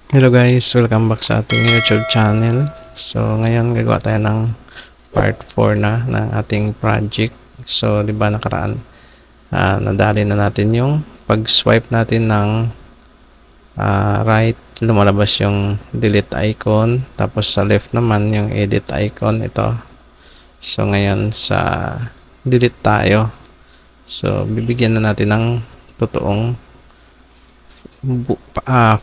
Hello guys, welcome back sa ating YouTube channel. So ngayon gagawa tayo ng part 4 na ng ating project. So 'di ba nakaraan nadali na natin yung pag-swipe natin ng right, lumalabas yung delete icon, tapos sa left naman yung edit icon ito. So ngayon sa delete tayo. So bibigyan na natin ng totoong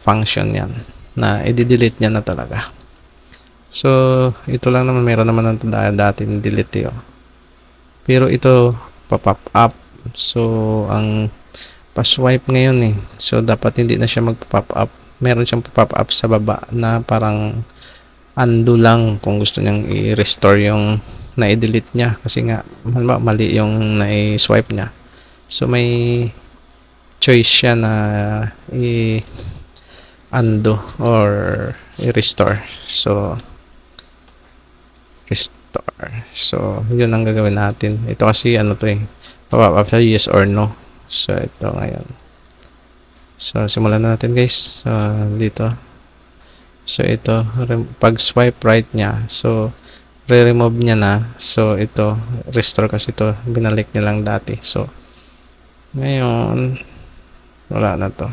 function yan na i-delete niya na talaga. So, ito lang naman, meron naman ng dating delete yun. Pero ito, pop up. So, ang pa-swipe ngayon So, dapat hindi na siya mag-pop up. Meron siyang pop up sa baba na parang undo lang kung gusto niyang i-restore yung na-delete niya. Kasi nga, mali yung na-swipe niya. So, may choice siya na undo or i-restore. So, restore. So, yun ang gagawin natin. Ito kasi ano to pop-up siya, yes or no. So, ito ngayon. So, simulan na natin guys. So, dito. So, ito. Pag swipe right niya. So, re-remove niya na. So, ito. Restore kasi ito. Binalik niya lang dati. So, ngayon, wala na to.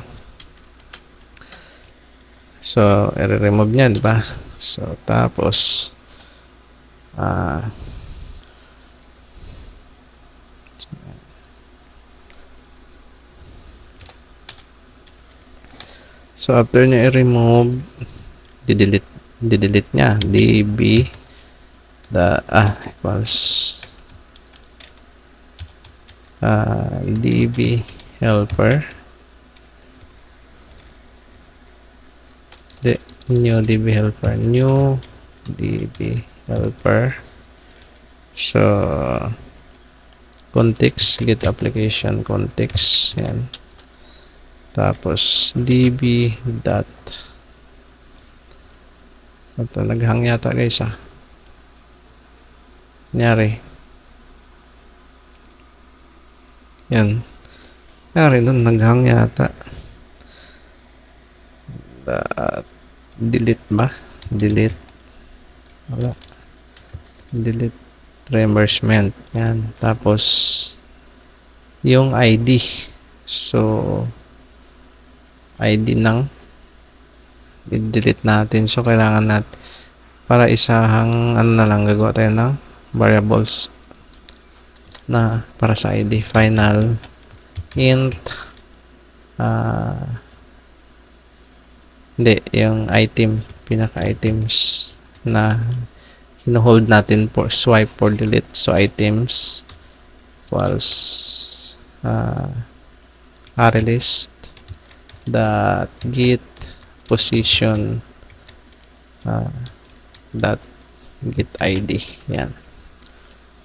So, i-remove niya, di ba? So, tapos, so, after niya i-remove, didelete niya. db equals db helper new db helper. So, context, get application context. Yan. Tapos, db dot. Ito, naghang yata guys Nyari. Yan. Nyari doon, naghang yata. Delete ba? Delete. Wala. Delete reimbursement. Yan. Tapos, yung ID. So, ID ng i-delete natin. So, kailangan natin para isahang ano na lang, gagawa tayo ng variables na para sa ID. Final int hindi, yung item, pinaka-items na hino-hold natin for swipe for delete. So, items equals arraylist dot get position dot get id. Yan.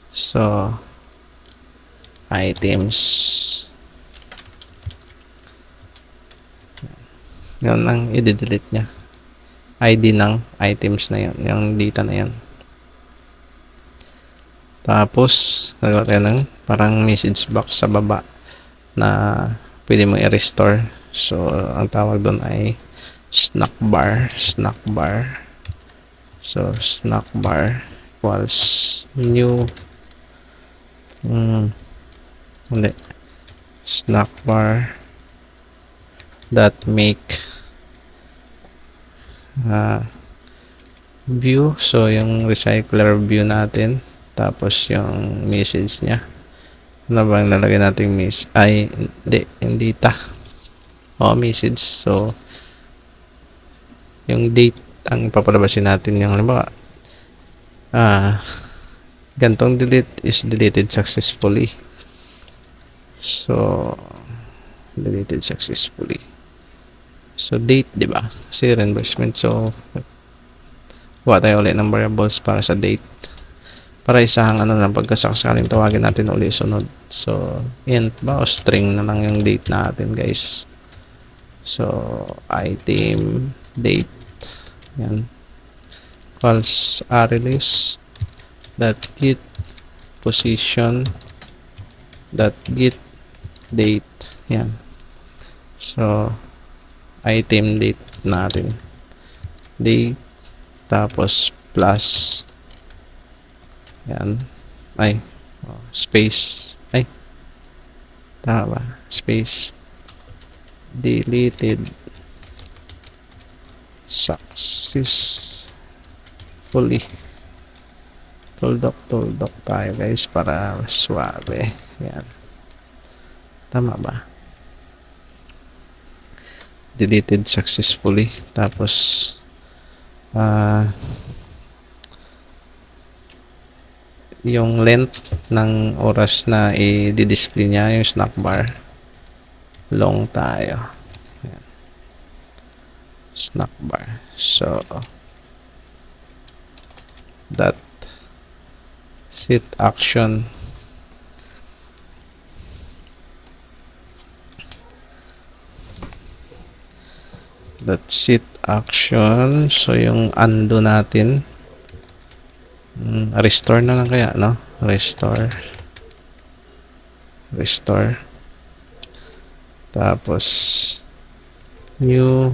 So, items. Yan ang i-delete niya. ID ng items na yan. Yung data na yan. Tapos, nagawa tayo ng parang message box sa baba na pwede mo i-restore. So, ang tawag doon ay snack bar. So, snack bar equals new snack bar dot make view. So, yung recycler view natin. Tapos, yung message niya. Ano ba ang lalagay natin message? Ay, hindi message. So, yung date ang papalabasin natin. Yung halimbawa, gantong delete is deleted successfully. So, deleted successfully. So, date, di ba? Kasi reimbursement. So, gawa tayo ulit ng variables para sa date. Para isahang ano lang, pagkasakaling tawagin natin ulit sunod. So, int ba o string na lang yung date natin, guys. So, item, date. Yan. Equals arraylist dot get position dot get date. Yan. So, item date natin. date, tapos plus, yan, ay, space, ay, tama ba, space, deleted successfully. Tuldok tayo guys para suabe. Yan, tama ba? Deleted successfully, tapos yung length ng oras na i-display niya yung snack bar, long tayo. Yan. Snack bar, so that set action so yung undo natin, restore na lang kaya, no? Restore, tapos new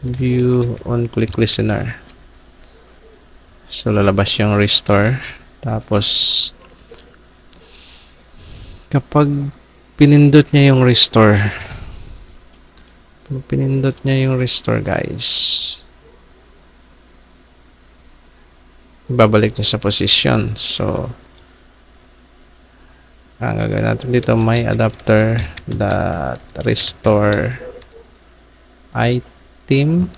view on click listener, so lalabas yung restore. Tapos kapag pinindot niya yung restore, guys, babalik niya sa position. So ang gagawin natin dito, my adapter dot restore item.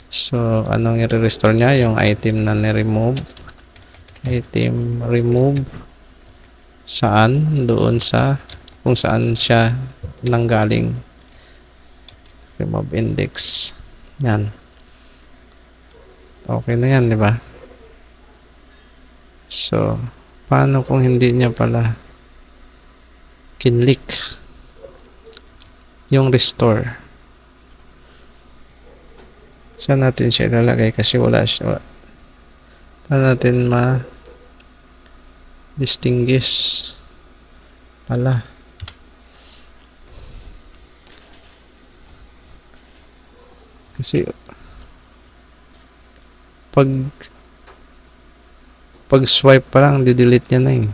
So anong i-restore niya? Yung item na ni-remove. Item remove saan? Doon sa kung saan siya nanggaling. Remove index. Yan. Okay na yan, di ba? So paano kung hindi niya pala kinlik yung restore? Saan natin siya ilalagay? Kasi wala siya. Paano natin ma-distinguish pala? Kasi pag swipe pa lang, di-delete niya na eh.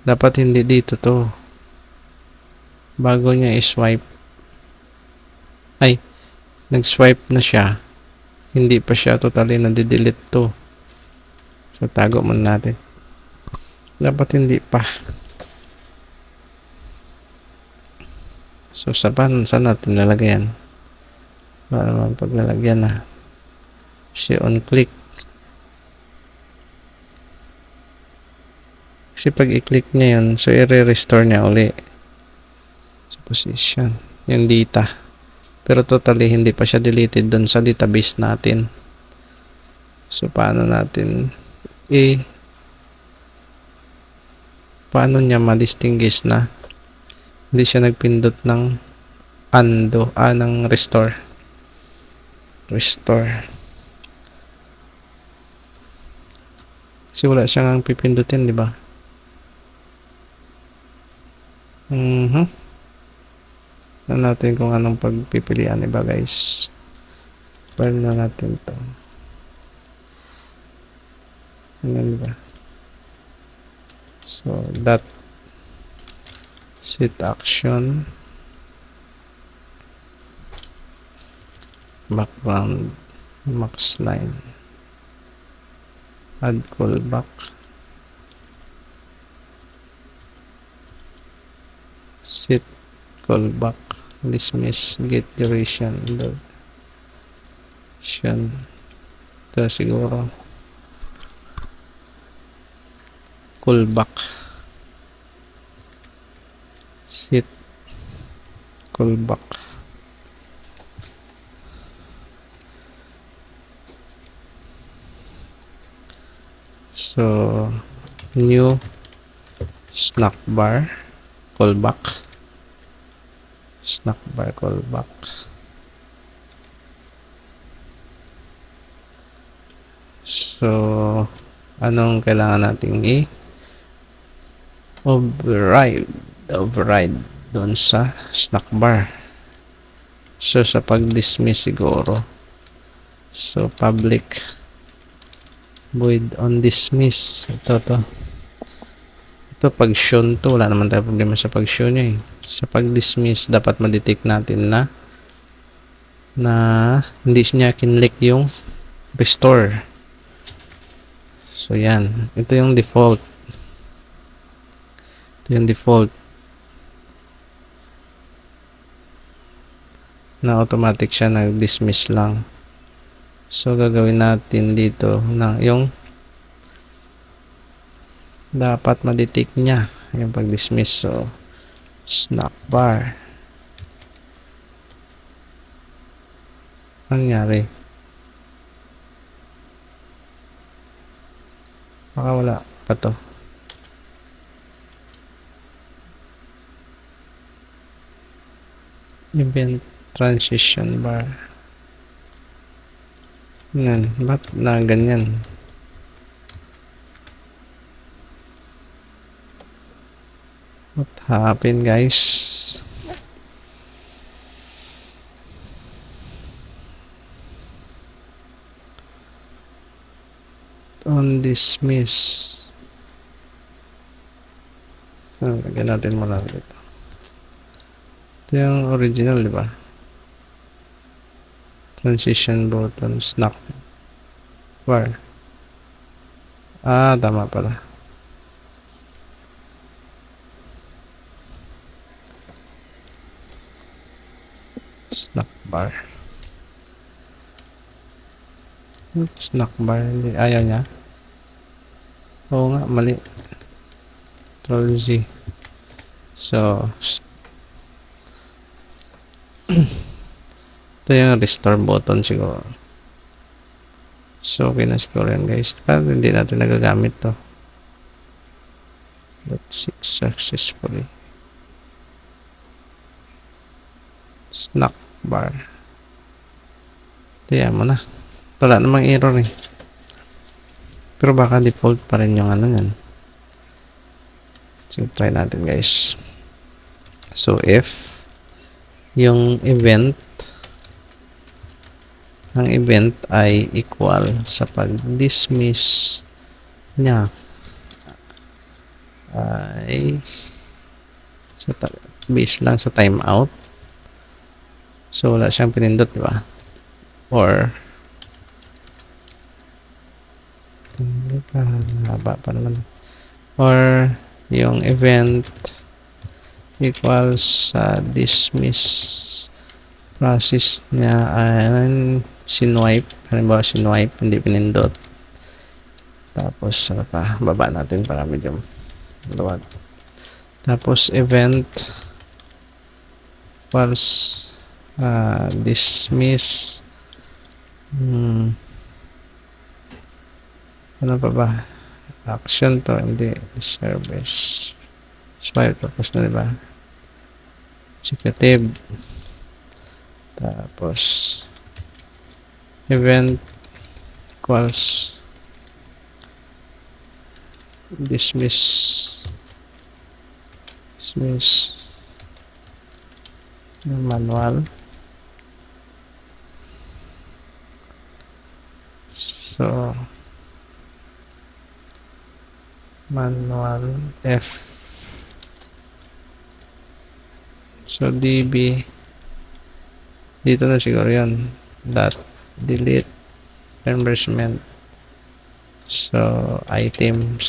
Dapat hindi dito to. Bago niya i-swipe. Ay, nag-swipe na siya. Hindi pa siya totally na-delete to. So, tago muna natin. Dapat hindi pa. So, saan natin lalagyan? Para naman pag nalagyan na. Kasi on click. Kasi pag i-click niya yun, so i-restore niya uli sa position yung data, pero totally hindi pa siya deleted dun sa database natin. So paano natin paano niya ma-distinguish na hindi siya nagpindot ng undo, ng restore kasi wala siyang pipindutin, di ba? Tignan natin kung anong pagpipilian, diba guys? File na natin to. Ayan, diba? So that set action background max line add callback set callback dismiss get duration ito siguro callback set callback so new snack bar callback so anong kailangan nating override doon sa snack bar. So, sa pag-dismiss siguro. So, public void on dismiss. Ito. Ito, pag shown to, wala naman tayo problema sa pag show nyo eh. Sa pag-dismiss, dapat ma-detect natin na hindi niya kinlik yung restore. So, yan. Ito yung default. Na automatic siya, nag-dismiss lang. So, gagawin natin dito na yung dapat ma-detect niya yung pag-dismiss. So, snack bar. Ano nangyari? Baka wala pa to. Event transition bar. Yan. Ba't na ganyan? What happened, guys? On dismiss. Lagyan natin muna dito. Ito yung original, di ba? Transition button, snack bar. Tama pala. Snack bar. Snack bar. Ayaw niya. Oo nga, mali. Control Z. So, ito yung restore button siguro. So, okay na siguro yan, guys. Kasi hindi natin nagagamit to. Let's see successfully. Snack bar. Tiyan mo na. Wala namang error eh. Pero baka default pa rin yung ano yan. So, try natin, guys. So, if yung event ang event ay equal sa pag-dismiss niya ay based lang sa timeout. So, wala siyang pinindot, di ba? Or haba pa naman. Or yung event equals sa dismiss process niya ay sinwipe. Halimbawa, sinwipe, hindi pinindot. Tapos, ano pa? Baba natin para medyo luwag. Tapos, event equals dismiss. Ano pa ba? Action to, hindi service. Swipe, tapos na, diba? Executive. Tapos, event equals dismiss manual. So, manual F. So, DB dito na siguro yun. Dot delete reimbursement. So, items.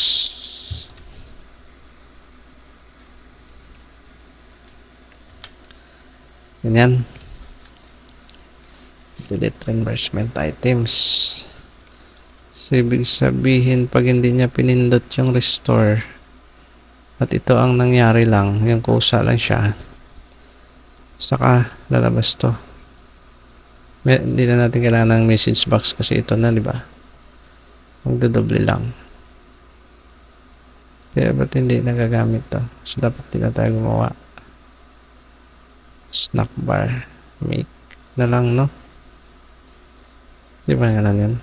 Ganyan. Delete reimbursement items. So, ibig sabihin, pag hindi niya pinindot yung restore, at ito ang nangyari lang, yung kusa lang siya, saka lalabas to. Hindi na natin kailangan ng message box kasi ito na, di ba? Magdodoble lang. Kaya ba't hindi nagagamit to? So, dapat hindi na tayo gumawa. Snack bar. Make na lang, no? Di ba nga lang yan?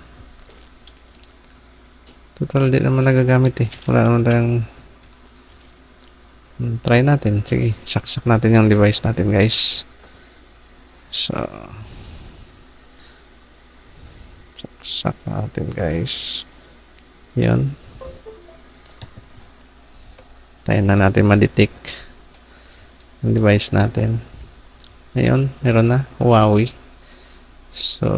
Total, di naman nagagamit eh. Wala naman tayong try natin. Sige, saksak natin yung device natin, guys. So, saksak natin guys. Yun. Tayo na natin ma-detect ang device natin. Ayun, meron na. Huawei. So,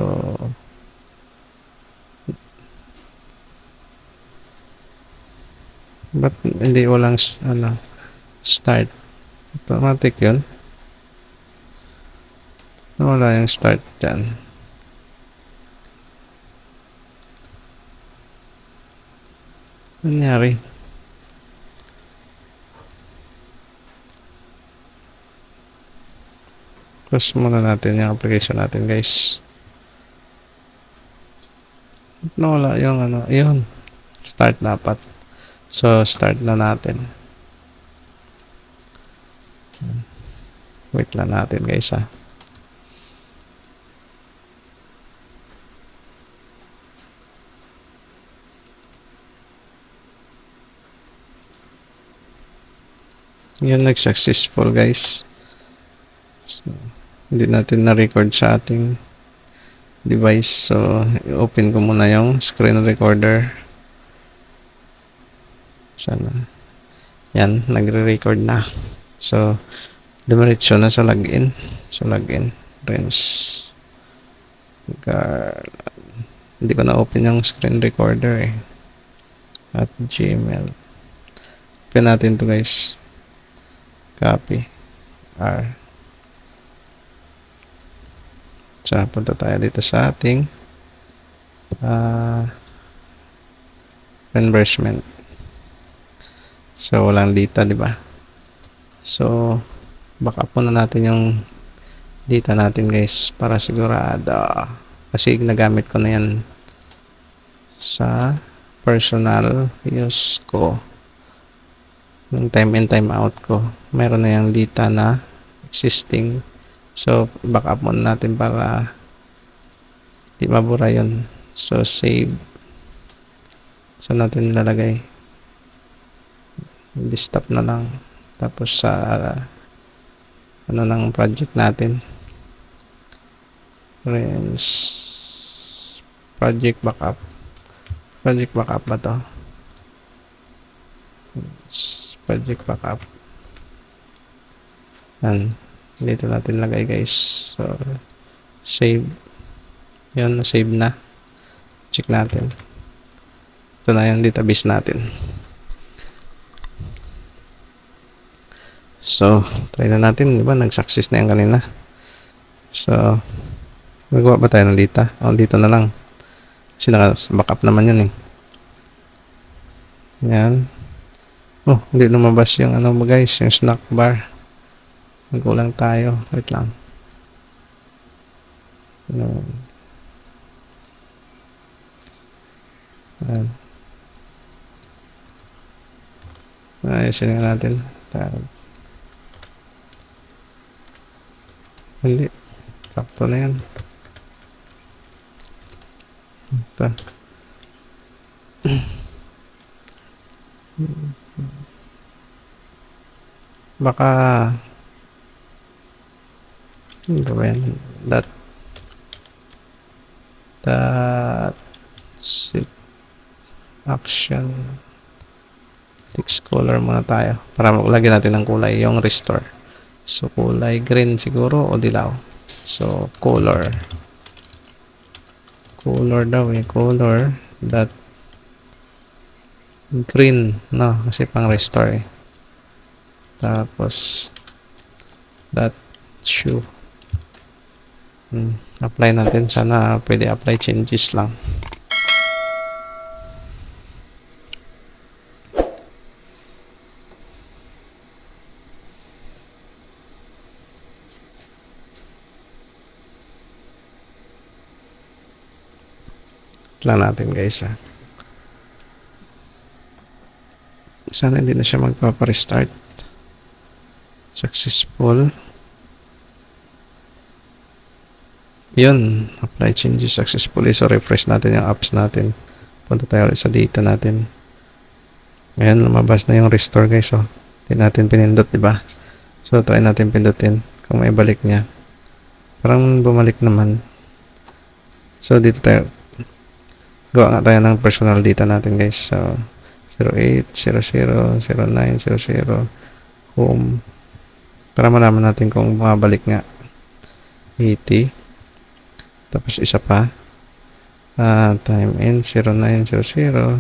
ba't hindi walang start? Automatic yun. Wala yung start dyan. Ano nangyari? Close muna natin yung application natin guys. Wala yung yun. Start dapat. So, start na natin. Wait lang natin guys ha. Yun, nag-successful guys. So, hindi natin na-record sa ating device. So, i-open ko muna yung screen recorder. Sana. Yan, nagre-record na. So, dumiretso na sa login. Sa login. Rinse. Hindi ko na-open yung screen recorder eh. At Gmail. Open natin to guys. Copy. R. So, punta tayo dito sa ating reimbursement. So, walang data, di ba? So, backup muna natin yung data natin guys para sigurado. Kasi nagamit ko na yan sa personal use ko. Yung time in time out ko. Meron na yung data na existing. So, backup muna natin para di mabura yun. So, save. Saan natin nilalagay? Desktop na lang. Tapos sa ano ng project natin. Rinse. Project backup. Project backup ba to? Project backup. Yan. Dito natin lagay guys. So, save. Yan, na-save na. Check natin. Ito na yung database natin. So, try na natin. Diba? Nag-success na yan kanina. So, magawa ba tayo ng data? O, dito na lang. Kasi naka-backup naman yun eh. Yan. Oh, hindi lumabas yung ano ba guys, yung snack bar. Magkulang tayo. Wait lang. Ayan. Ayusin nga natin. Hindi. Sakto na yan. Ito. Baka ano ba yan? That action text color muna tayo para maglagay natin ng kulay yung restore. So kulay green siguro o dilaw. So color daw eh, color that green no kasi pang restore eh. Tapos that shoe apply natin, sana pwede apply changes lang. Plan natin guys ha. Sana hindi na siya magpapa-restart. Successful. Yun, apply changes successfully. So refresh natin yung apps natin. Punta tayo ulit sa data natin. Ngayon lumabas na yung restore guys. So hindi natin pinindot, diba? So try natin pindutin kung may balik niya. Parang bumalik naman. So, dito tayo. Gawa nga tayo ng personal data natin, guys. So, 08000900 home. Para malaman natin kung bumabalik nga. 80. Tapos isa pa. Time in 0900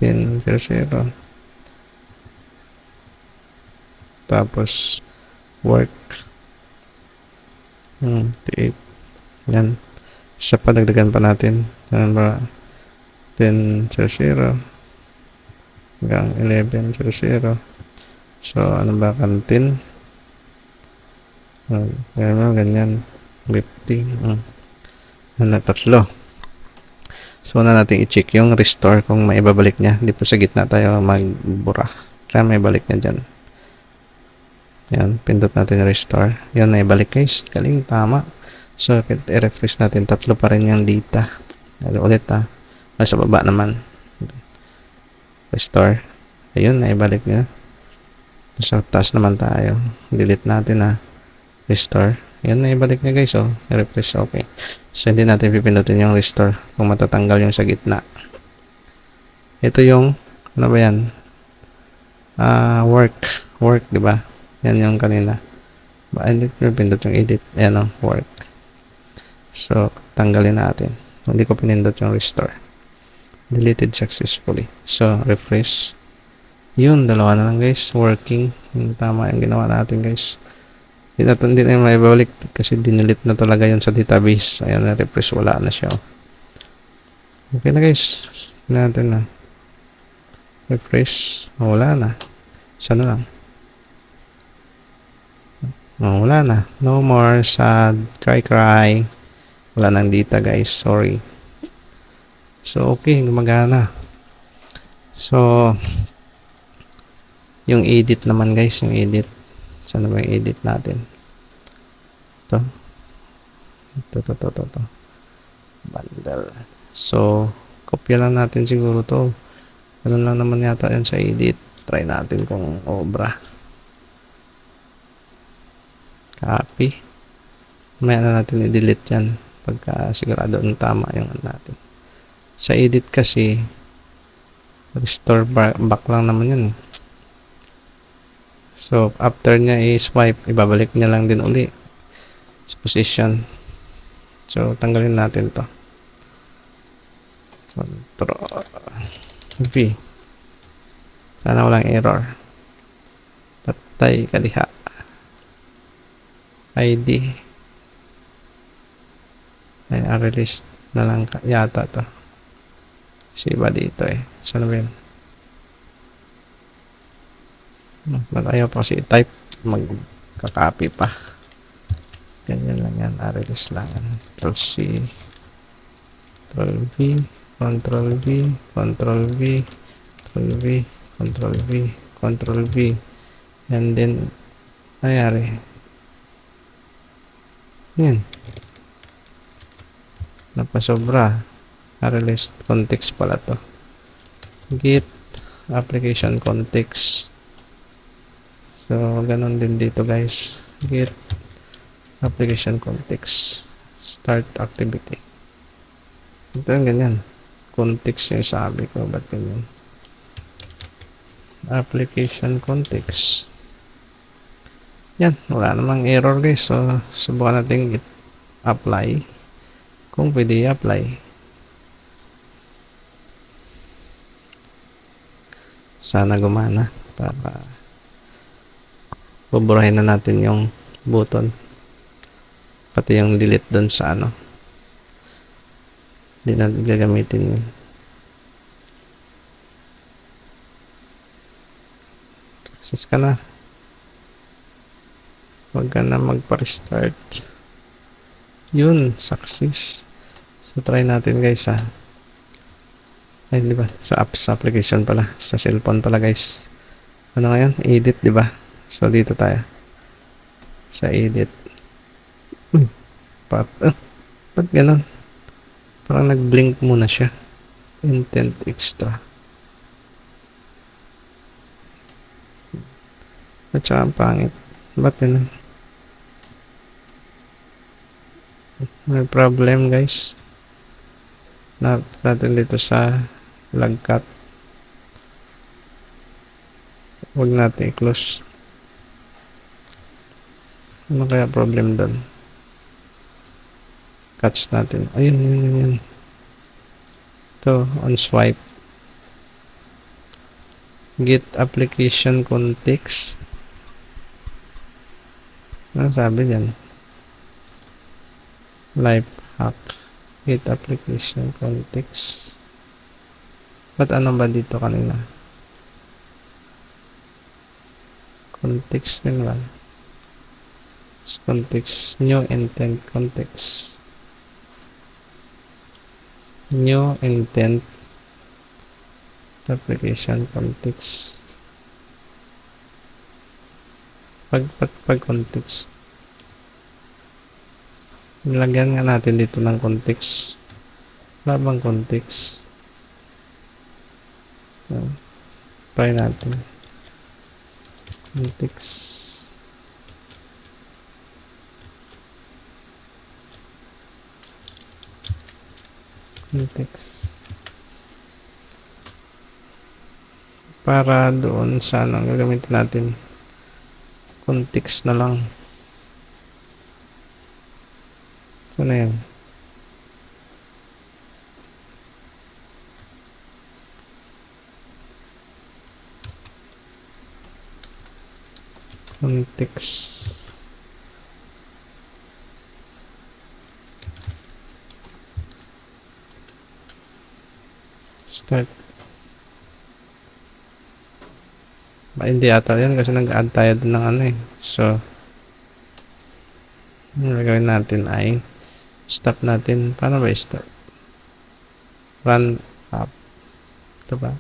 1000. Tapos work 8. Yan. Isa pa, dagdagan pa natin. Yan ba? 1000 hanggang 1100. So, ano ba? Kantin. Ganyan. 50. Ano, tatlo. So, na natin i-check yung restore kung may ibabalik niya. Hindi po sa gitna tayo magbura. Kaya may balik niya dyan. Yan, pindot natin restore. Yan, naibalik guys. Galing, tama. So, i-refresh natin. Tatlo pa rin yung data. Ulit sa baba naman. Restore. Ayun, naibalik niya. Sa taas naman tayo. Delete natin restore. Yan, naibalik niya guys. I-refresh. Okay. So, hindi natin pipindutin yung restore kung matatanggal yung sa gitna. Ito yung, ano ba yan? Work, diba? Yan yung kanina. Hindi pinindot yung edit. Ayan work. So, tanggalin natin. Hindi ko pinindot yung restore. Deleted successfully. So, refresh. Yun, dalawa na lang guys. Working. Yung tama yung ginawa natin guys. Hindi na yung maibabalik kasi dinelete na talaga yun sa database. Ayan na, refresh. Wala na siya. Okay na guys. Natin na. Refresh. Wala na. Sana lang. Wala na. No more sad. Cry. Wala nang data guys. Sorry. So, okay. Gumagana. So, yung edit naman guys. Yung edit. Sana ba yung edit natin? Ito. Bundle. So, kopya lang natin siguro to. Ganun lang naman yata yan sa edit. Try natin kung obra. Copy. Maya na natin i-delete yan. Pagka sigurado ang tama yung natin. Sa edit kasi, restore back lang naman yun. So, after niya i-swipe, ibabalik niya lang din uli sa position. So, tanggalin natin to. Control V. Sana walang error. Patay kaliha. ID. Ay, release na lang yata to. Kasi iba dito Sana ba yun? Ba't ayaw pa kasi i-type, magkakopy pa. Ganyan lang yan, release lang. Ctrl-C, Ctrl-V, Ctrl-V, Ctrl-V, Ctrl-V, Ctrl-V, Ctrl-V. And then, nangyari. Yan. Napasobra. Release context pala to. Git application context. So, ganun din dito guys. Git application context. Start activity. Ito yung ganyan. Context yung sabi ko. Ba't ganyan? Application context. Yan. Wala namang error guys. So, subukan natin apply. Kung pwede i-apply. Sana gumana. Para buburahin na natin yung button. Pati yung delete dun sa hindi na gagamitin yun. Success ka na. Huwag ka na magpa-restart. Yun, success. So, try natin guys Ay, di ba? Sa apps, application pala. Sa cellphone pala guys. Ano ngayon? Edit, di ba? So, dito tayo. Sa edit. Ba't ganun? Parang nag-blink muna siya. Intent extra. At saka ang pangit. Ba't ganun? May problem guys. Natin dito sa lagkat. Huwag natin i-close. Ano kaya problem doon? Catch natin. Ayun, yun. Ito, on swipe. Get application context. Ano sabi dyan? Life hack. Get application context. Ba't ano ba dito kanina? Context din ba? Context. New intent context. New intent application context. Pag context. Nilagyan nga natin dito ng context. Wala bang context? Try natin. Context. Context. Para doon sa ano gagamitin natin. Context na lang. Ito na yan. Context. Start. Hindi ata yan kasi nag-add tayo dun ng ano eh. So, ang gagawin natin ay stop natin. Paano ba stop? Run up. Ito ba?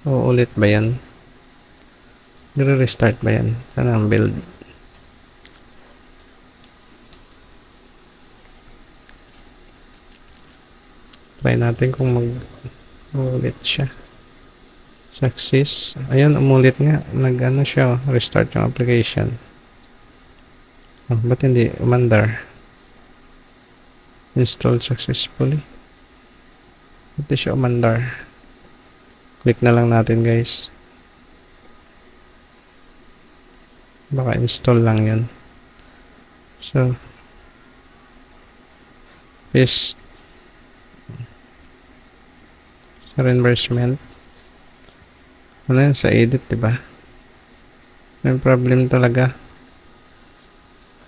O ulit ba yan? Nire-restart ba yan? Sana ang build. Try natin kung mag-ulit siya. Success. Ayun, umulit nga. Nag-ano siya. Restart yung application. Oh, ba't hindi umandar? Install successfully. Ba't siya umandar? Click na lang natin guys. Baka install lang yun. So, paste. Sa reimbursement. Ano yun? Sa edit, diba? May problem talaga.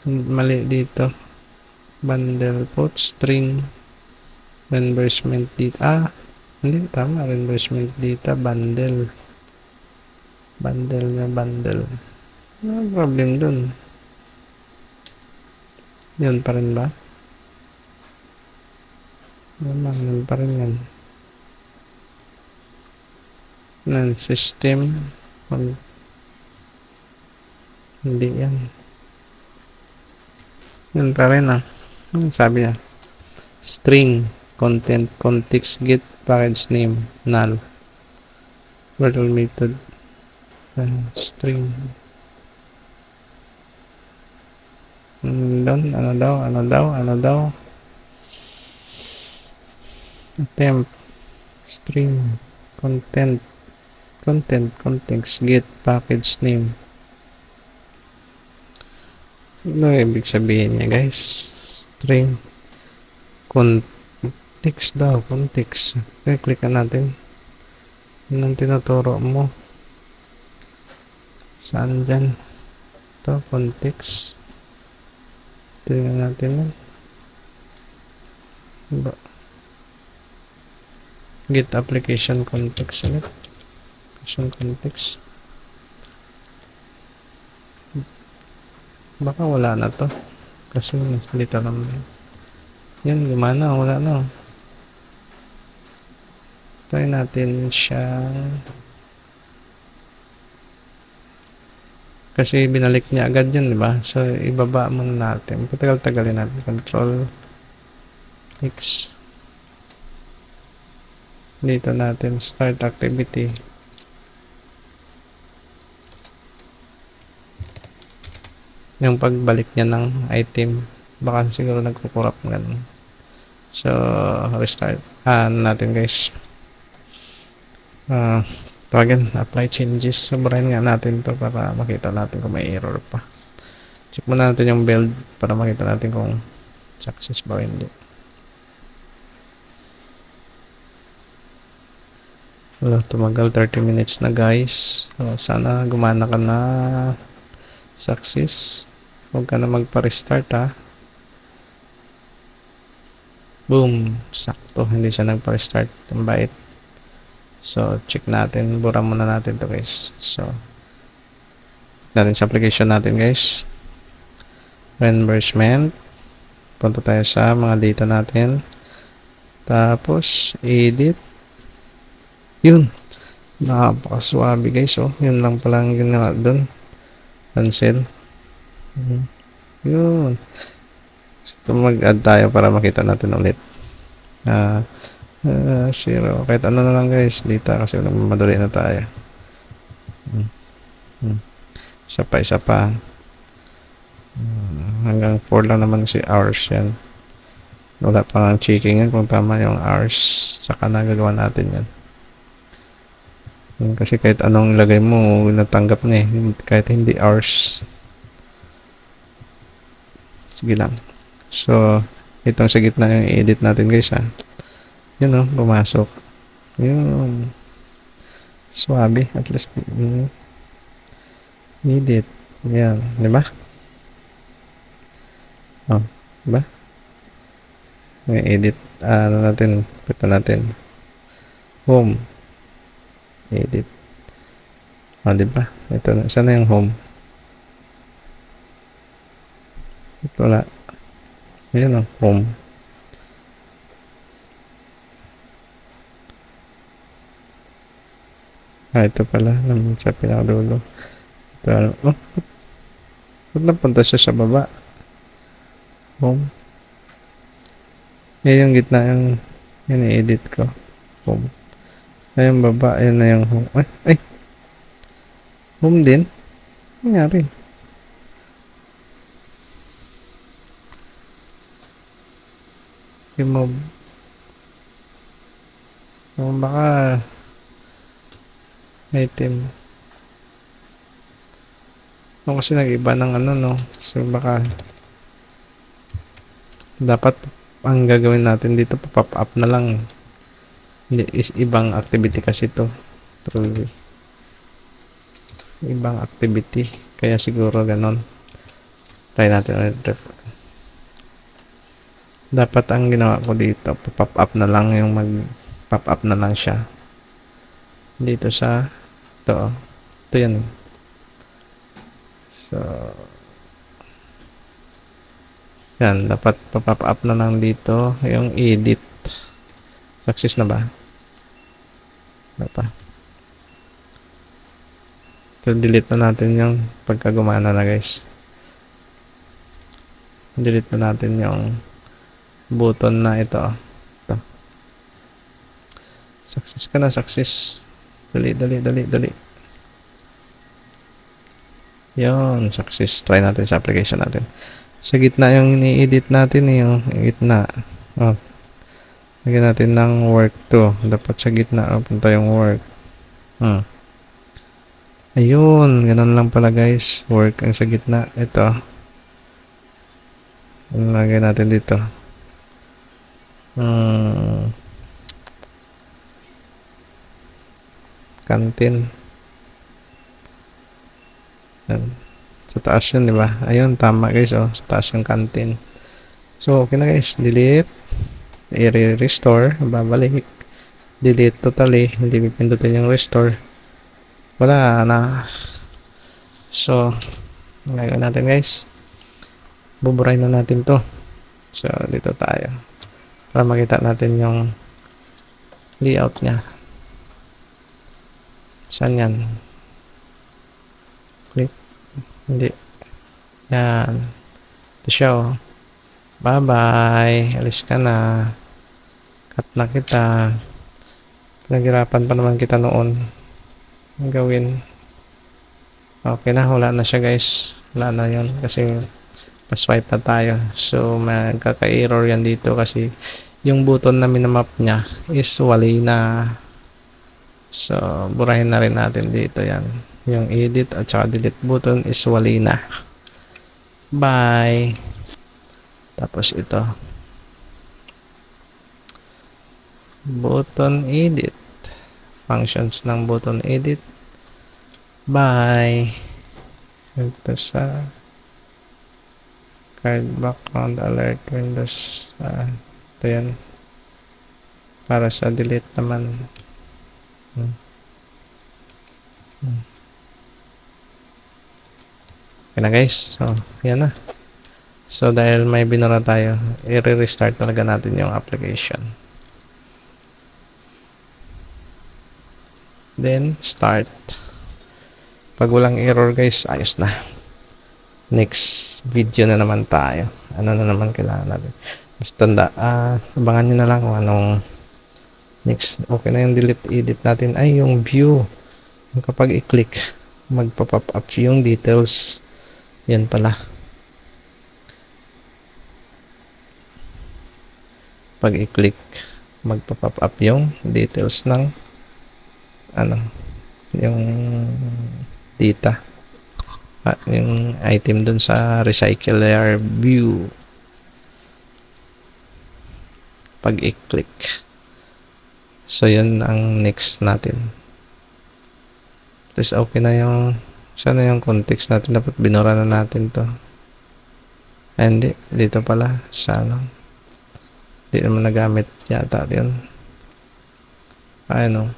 Mali dito. Bundle put string. Reimbursement dito. Hindi tama. Reimbursement dito. Bundle. Bundle na bundle. Ano problem dun? Yun pa rin ba? Yun pa rin yan. Non-system. Hindi yan. Yun pa rin Ano sabi niya? String. Content. Context. Get. Package name. Null. Virtual method. String. Ano daw? Attempt. String. Content. Context. Get. Package name. Ano ibig sabihin niya guys? String. Context daw. Context. Okay, click natin. Yun ang tinuturo mo. Saan dyan? Ito, context. Tingnan natin. Get application context ulit. Context. Baka wala na to. Kasi dito lang. Yan, gumana. Wala na. Try natin siya. Kasi binalik niya agad yun, di ba? So, ibaba muna natin. Patagal-tagalin natin. Control X. Dito natin start activity. Yung pagbalik niya ng item, baka siguro nagkukurap ng ganun. So, restart. Natin guys. Tawagan, apply changes. Sobrahin nga natin to para makita natin kung may error pa. Check muna natin yung build para makita natin kung success ba o hindi. Wala, tumagal 30 minutes na guys. So, sana gumana ka na. Success. Huwag ka na magpa-restart ha. Boom. Sakto. Hindi siya nagpa-restart. Ang bait. So, check natin. Bura muna natin to guys. So, natin sa application natin guys. Reimbursement. Punta tayo sa mga data natin. Tapos, edit. Yun. Napakaswabe guys. Oh. Yun lang palang ginawa doon. Cancel. Yun. Gusto mag-add tayo para makita natin ulit. Zero. Kahit ano na lang guys. Data kasi madali na tayo. Isa pa. Hanggang 4 lang naman si hours yan. Wala pa nga checking yan kung tama yung hours. Saka nagagawa natin yan. Kasi kahit anong lagay mo, natanggap na eh. Kahit hindi hours. Sige lang. So, itong sa gitna yung i-edit natin guys ha. Yun o, pumasok. Yun. Swabe. At least, edit. Yan. Diba? Oh, diba? May edit. Ano natin? Pita natin. Home. Edit. Diba? Ito na. Saan na yung home? Ito na. Ayan o. Home. Ito pala. Sa pinakadulo. Ito. Oh. Ba't napunta siya sa baba? Home. Yan yung gitna yung i-edit ko. Home. Ayun baba. Ayun na yung home. Ay! Home din? Nangyari. Remove. Baka item. Kasi nag-iba ng ano no. So baka dapat ang gagawin natin dito pop up na lang. Hindi is ibang activity kasi to. Truly. Ibang activity. Kaya siguro ganon. Try natin ulit. Dapat ang ginawa ko dito, pop up na lang yung mag-pop up na lang siya. Dito sa ito. Ito yan. So, yan. Dapat pop up na lang dito yung edit. Success na ba? Wala pa. So, delete na natin yung pagka gumana na guys. Delete na natin yung button na ito. Ito. Success ka na, success. Dali. Yun, success. Try natin sa application natin. Sa gitna yung ini-edit natin, yung gitna. Oh. Lagyan natin ng work to. Dapat sa gitna, punta yung work. Ayun, ganun lang pala guys. Work ang sa gitna. Ito. Lagyan natin dito. Canteen. Sa taas yun, di ba? Ayun, tama guys, oh. Sa taas yung canteen. So, okay na guys. Delete. I-restore. Babalik. Delete totally. Hindi pipindutin yung restore. Wala na. So, gagawin natin guys. Buburahin na natin to. So, dito tayo. Para makita natin yung layout niya. Saan yan? Click. Hindi. Yan. Ito siya oh. Bye bye. Alis ka na. Cut na kita. Naghirapan pa naman kita noon. Ang gawin. Okay na, wala na siya guys. Wala na yun kasi pa-swipe na tayo. So, magkaka-error yan dito kasi yung button na minamap niya is wali na. So, burahin na rin natin dito yan. Yung edit at saka delete button is wali na. Bye! Tapos ito. Button edit. Functions ng button edit. Bye! Ito sa card background alert windows. Ito yan. Para sa delete naman. Okay na guys. So, yan na. So, dahil may binura tayo, i-restart talaga natin yung application. Then, start. Pag walang error guys, ayos na. Next video na naman tayo. Ano na naman kailangan natin. Basta abangan nyo na lang kung anong next. Okay na yung delete edit natin. Ay, yung view. Kapag i-click, magpa-pop up yung details. Yan pala. Pag i-click, magpa-pop up yung details ng yung data. Yung item dun sa recycle layer view. Pag i-click. So, yun ang next natin. Tapos, okay na yung sana yung context natin. Dapat binura na natin to. Ay, hindi. Dito pala. Sana. Hindi naman nagamit yata yun. Ano.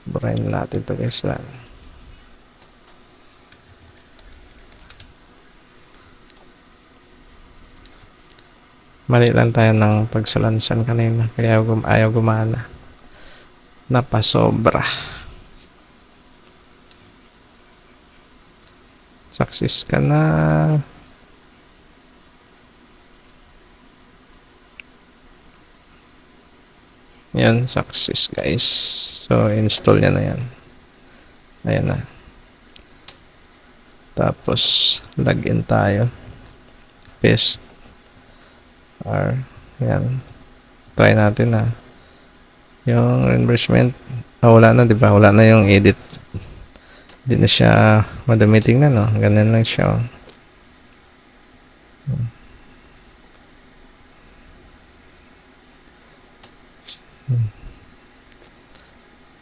Burahin natin to guys. Mali lang tayo ng pagsalansan kanina. Kaya ayaw gumana. Napasobra. Success ka na. Yan, success guys. So, install niya na yan. Ayan na. Tapos, login tayo. Paste. Yan. Try natin na. Yung reimbursement. Wala na, diba? Wala na yung edit. Hindi na siya madami tingnan, no? Ganyan lang siya, oh.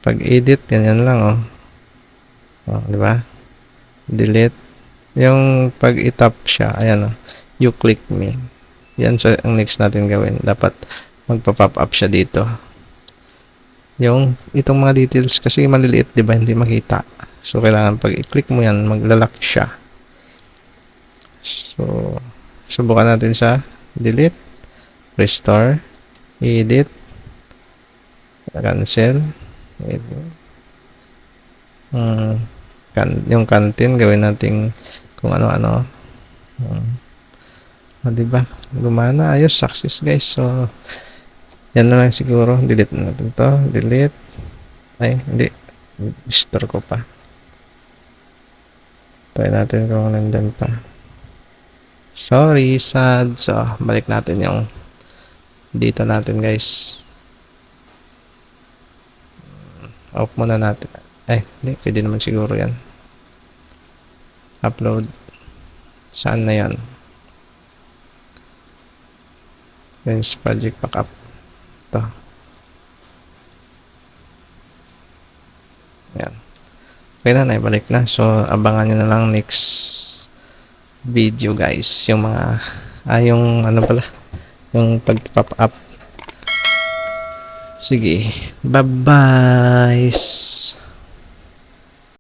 Pag edit, ganyan lang, oh. Diba? Delete. Yung pag itap siya, ayan, oh. You click me. Yan ang next natin gawin. Dapat magpa-pop up siya dito. Itong mga details kasi maliliit, diba? Hindi makita. So, kailangan pag i-click mo yan, maglalak siya. So, subukan natin sa delete, restore, edit, cancel, yung content, gawin natin kung ano-ano. Diba? Gumana, ayos, success guys. So, yan na lang siguro. Delete na natin to. Delete. Ay, hindi. Restore ko pa. Try natin kung nandun pa. Sorry, sad. So, balik natin yung data natin guys. Off muna natin. Ay, hindi. Pwede naman siguro yan. Upload. Saan na yan? Finish project backup. Ito. Yan. Okay na, naibalik na. So, abangan nyo na lang next video guys. Yung mga, yung ano pala, yung pag-pop up. Sige. Bye-bye.